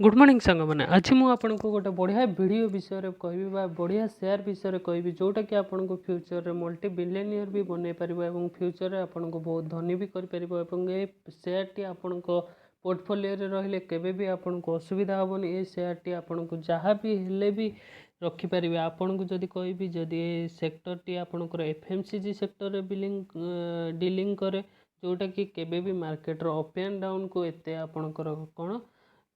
Good morning सांग मैंने आज मुझे गोटे बढ़िया वीडियो विषय कह बढ़िया शेयर विषय कह जोटा कि आपको फ्यूचर में मल्टी बिलियनियर भी बनई पार और फ्यूचर में आपको बहुत धनी भी कर शेयर टी आपण पोर्टफोलियो रे केबे भी आपको असुविधा हेनी। ये शेयर टी आपको जहाँ भी हेले भी रखिपारे। आपन को जदि कहबी जदि सेक्टर टी आपंकर एफएमसीजी सेक्टर में डीलिंग करे जोटा कि केबे भी मार्केट अप एंड डाउन को एते आपणकर कौन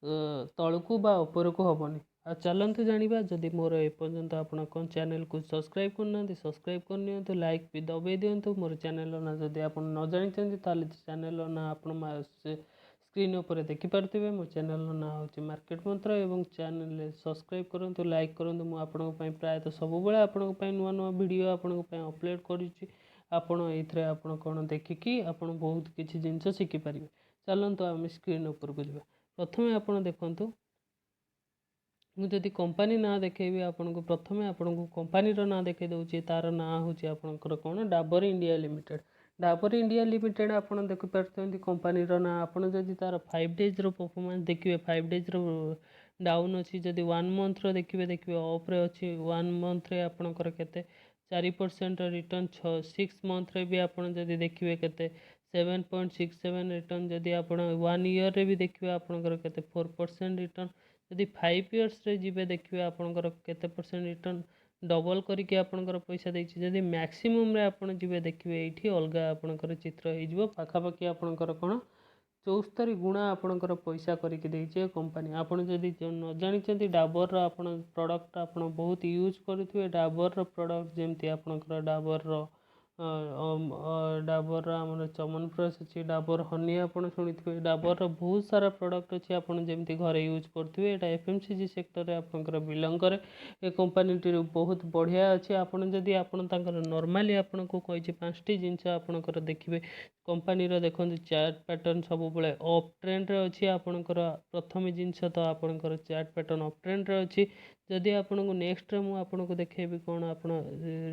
तलकू बा उपरकू हेनी। चलतु जाना जदि मोर एपर्यंत आप चैनल को सब्सक्राइब करना सब्सक्राइब करनी लाइक भी दबाई दिंतु। मोर चैनल ना जदि आप न जानी चैनल ना आप स्क्रीन पर देखिपे। मो चैनल ना हूँ मार्केट मंत्र और चैनल सब्सक्राइब करूँ लाइक करूँ। मुझे प्रायतः सब आपंपाई नुआ नुआ वीडियो आपंपाई अपलोड करुँची। आपण ये आप कौन देखिकी आप बहुत किसी जिनस शिखिपारे। चलतु आम स्क्रीन उपरकू जावा। प्रथमे आपण देखंतु मुझे कंपनी ना देखेबी आपको प्रथमे आपको कंपनी ना देखे दूसरी तार ना हूँ आपंकर कौन Dabur India limited. Dabur India limited आप देखिपारे कंपनी ना आप जदि तार 5 डेज परफॉर्मेंस देखिए 5 डेज डाउन अच्छी जदि 1 मंथ देखिए अप्रे अच्छी 1 मंथ आपंकर केते 4% रिटर्न 6 मंथ भी आप देखिए केते 7.67 रिटर्न जदि आप 1 ईयर रे भी देखिए आपंकर केते 4% रिटर्न जदि 5 इयर्स रे जीवे देखिए आपंकर केते परसेंट रिटर्न डबल करके आपंकर पैसा देछि। जदि मैक्सिमम रे आपण जीवे देखिए एठी अलग आपंकर चित्र हो पाखापाखि आपंकर कौन 74 गुणा आपंकर पैसा करके देछि कंपनी। आपन जदि न जानिछंती डाबर रो आपण प्रोडक्ट आपण बहुत यूज करुथिबे। डाबर रो प्रोडक्ट जेमती आपंकर डाबर रो डाबर आमर चमनप्राश अच्छी डाबर हनी आप शुणी डाबर बहुत सारा प्रोडक्ट अच्छी आपड़ जमी घरे यूज करेंगे। यहाँ एफएमसीजी सेक्टर में आपंकर बिलंग करे। ये कंपनी बहुत बढ़िया अच्छी। आपड़ जदि आपंकर नॉर्मली आपन को कही 5टी जिनस आपंकर देखिए कंपनी देखो चार्ट पैटर्न सब बेले अप ट्रेंड रे अच्छी। आपंकर प्रथम जिनस तो आपंकर चार्ट पैटर्न अप ट्रेंड रे अच्छी। जदि आपन को नेक्स्ट रे मुझे देखेबी कौन आप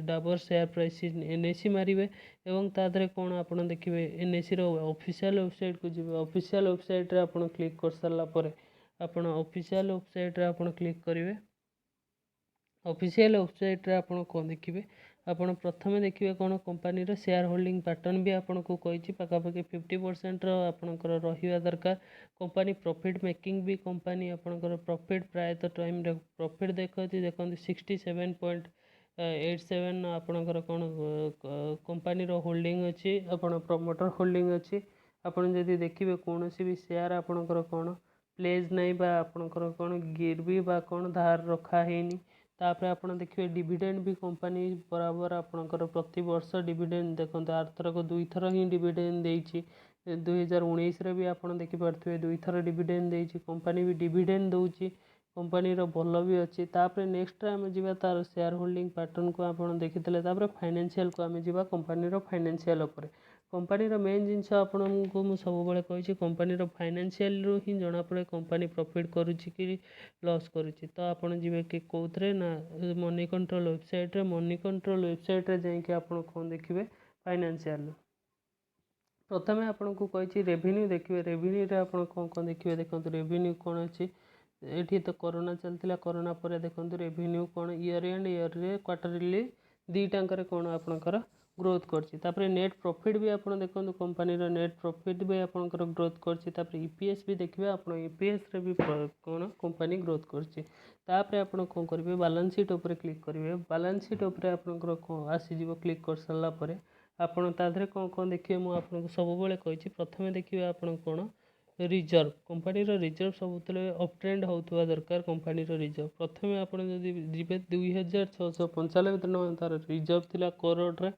डाबर शेयर प्राइस एनएसी मारे और तादरे कौन आप देखिए एनएसी ऑफिशियल वेबसाइट को जी। ऑफिशियल वेबसाइट रे आप क्लिक कर सारापर आप ऑफिशियल वेबसाइट रे आप क्लिक करेंगे। ऑफिशियल वेबसाइट रे आप कौन देखिए आपड़ प्रथम देखिए कौन कंपनी शेयर होल्डिंग पैटर्न भी आपको कही पाखापाखि 50% आपंकर रहा दरकार। कंपनी प्रॉफिट मेकिंग भी कंपनी आपंकर प्रॉफिट प्रायतः टाइम प्रॉफिट देखो 67.87 आपंकर कौन कंपनी होल्डिंग अच्छी आपण प्रमोटर होल्डिंग अच्छी। आपड़ जदि देखिए कौन भी शेयर आपंकर कौन प्लेज नहीं बा आपंकर कौन गिरवी बा कौन धार रखा है। तापर आप देखिए डिविडेंड भी कंपनी बराबर आपंकर प्रति वर्ष डिविडेंड देखो आरथरक 2 थर ही डिविडेंड देछि। 2019 रे भी आप देखिपे 2 थर डिविडेंड देछि। कंपनी भी डिविडेंड दौची कंपनी भल भी अच्छी। तापर नेक्स्ट आम जा तार शेयर होल्डिंग पैटर्न को आप देखी फाइनेंशियल को आम जा कंपनी फाइनेंशियल उपर। कंपनी मेन जिनस आपको मुझे सब कही कंपनी फाइनेंशियल रू ही जना पड़े कंपनी प्रॉफिट करुच्ची कि लॉस करुच्ची। तो आप जी कि कौथे ना मनी कंट्रोल वेबसाइट रे मनी कंट्रोल वेबसाइट रे जाइए आप कौन देखिए फाइनेंशियल। प्रथम आपको कही रेवेन्यू देखिए रेवेन्यू रे आप कौन कौन देखिए देखो रेवेन्यू कौन अच्छी। ये तो कोरोना चलता कोरोना पर देखो रेवेन्यू कौन ईयर एंड ईयर रे क्वार्टरली दुईटांकर कौन आपंकर ग्रोथ कर। नेट प्रॉफिट भी आप देखो कंपनी नेट प्रॉफिट भी आपंकर ग्रोथ कर। ईपीएस भी देखिए आप ईपीएस रे भी कौन कंपनी ग्रोथ कर। आप कौन करेंगे बैलेंस शीट उपर क्लिक करेंगे। बैलेंस शीट उपर आपंकर आसीज क्लिक कर सारापर आपड़ तादे कौन कौन देखिए मुझे सब कही प्रथम देखिए आप कौन रिजर्व कंपनी रिजर्व सब अप ट्रेंड होता दरकार। कंपनी रिजर्व प्रथम आप जी 2695 टका तार रिजर्व थी करोड़ रे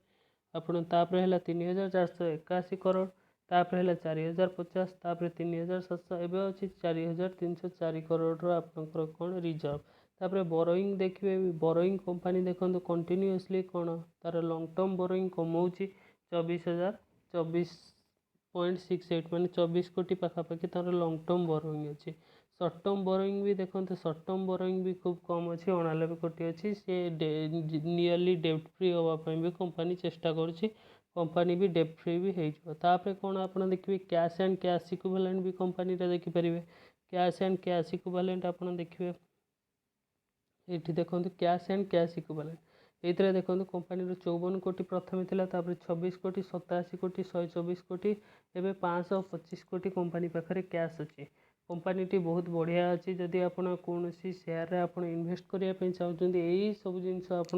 आपड़ तापर है 3481 करोड़ तापर है 4050 तापर 3700 एवं अच्छी 4304 करोड़ आपंकर कौन रिजर्व। तापर बोरोइंग देखिए बोरोइंग कंपनी देखो कंटिन्यूअसली कौन तार लॉन्ग टर्म बोरोइंग कमाऊँगी 24,024.68 माने 24 कोटी पाखापाखि तार लॉन्ग टर्म बोरोइंग अच्छी। सर्ट टर्म बोरोइंग भी देखते सर्ट टर्म बोरोइंग भी खूब कम अच्छी 99 कोटी अच्छी। सी नियरली डेप्ट फ्री हाँपाई भी कंपनी चेष्टा करुँची। कंपनी भी डेप्ट फ्री भी हो कौन आप देखिए कैश एंड कैश इक्विवेलेंट भी कंपनी देखिपारे कैश एंड कैश इक्विवेलेंट आप देखिए ये देखो कैश एंड कैश इक्विवेलेंट ये देखो कंपानी 54 कोटी प्रथम था 26 कोटी 87 कोटी 124 कोटी एवं 525 कोटी कंपानी पाखे कैश अच्छी कंपानी बहुत बढ़िया अच्छी जदि आप कौन शेयर रे आप इन्वेस्ट करने चाहते यही सब जिनस आप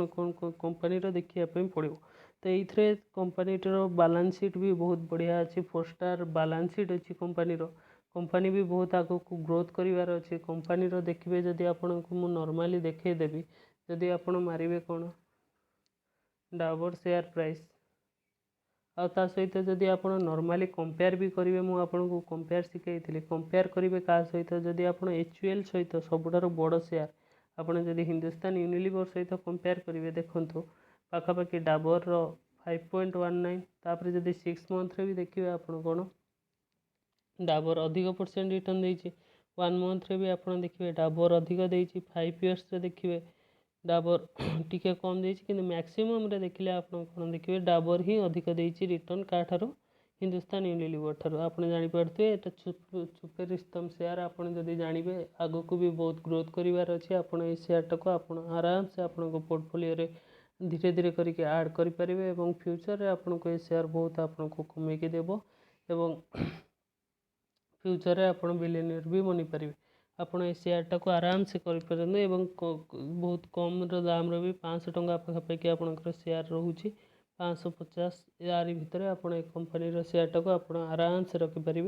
कंपानी देखापी पड़ो तो ये कंपानी बैलेंस शीट भी बहुत बढ़िया अच्छी 4 स्टार बैलेंस शीट अच्छी कंपानी भी बहुत आग को ग्रोथ करार अच्छे कंपानी देखिए जदि आपन को मु नॉर्मली देखदेवी जदि आप मारे कौन डाबर शेयर प्राइस आ सहित जदि आप नॉर्मली कंपेयर भी करेंगे मुझे आपको कंपेयर शिखाई कंपेयर करेंगे क्या सहित जदि आप HUL सहित सबुठार बड़ शेयर आपड़ जदि हिंदुस्तान यूनिलीवर सहित कंपेयर करेंगे देखूँ पाखापाखि डाबर 5.19 तापर जदि 6 मंथ भी देखिए आप कौन डाबर अधिक परसेंट रिटर्न देती 1 मंथ भी आप देखिए डाबर अधिक देती 5 इयर्स देखिए डाबर टिके कम देती कि मैक्सिमम देखिले आप कौन देखिए डाबर ही अधिक देती रिटर्न क्या हिंदुस्तान यूनिलीवर ठार आप जापे ये सुपर स्तंभ शेयर आप जानवे आग को भी बहुत ग्रोथ करार अच्छे आप शेयर टाक आप आराम से आपण पोर्टफोलियो धीरे धीरे करके ऐड करेंगे और फ्यूचर रे आपको ये शेयर बहुत आपको कमेकी देव एवं फ्यूचर आप बिलियनियर भी बनी पारे आपड़ ये शेयर टाक आराम से करें बहुत कम दाम भी 500 टंका पाखापाखि आपंकर शेयर रोचे 550 यार भितर आप कंपानी शेयर टाक आप आराम से रखिपारे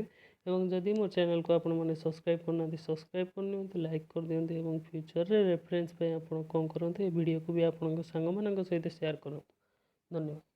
और जदि मो चैनल को आपने सब्सक्राइब करना सब्सक्राइब करनी लाइक कर दिखाँ फ्यूचर रेफरेंस आप कौन करते वीडियो को भी आप सांग सहित शेयर करूँ धन्यवाद।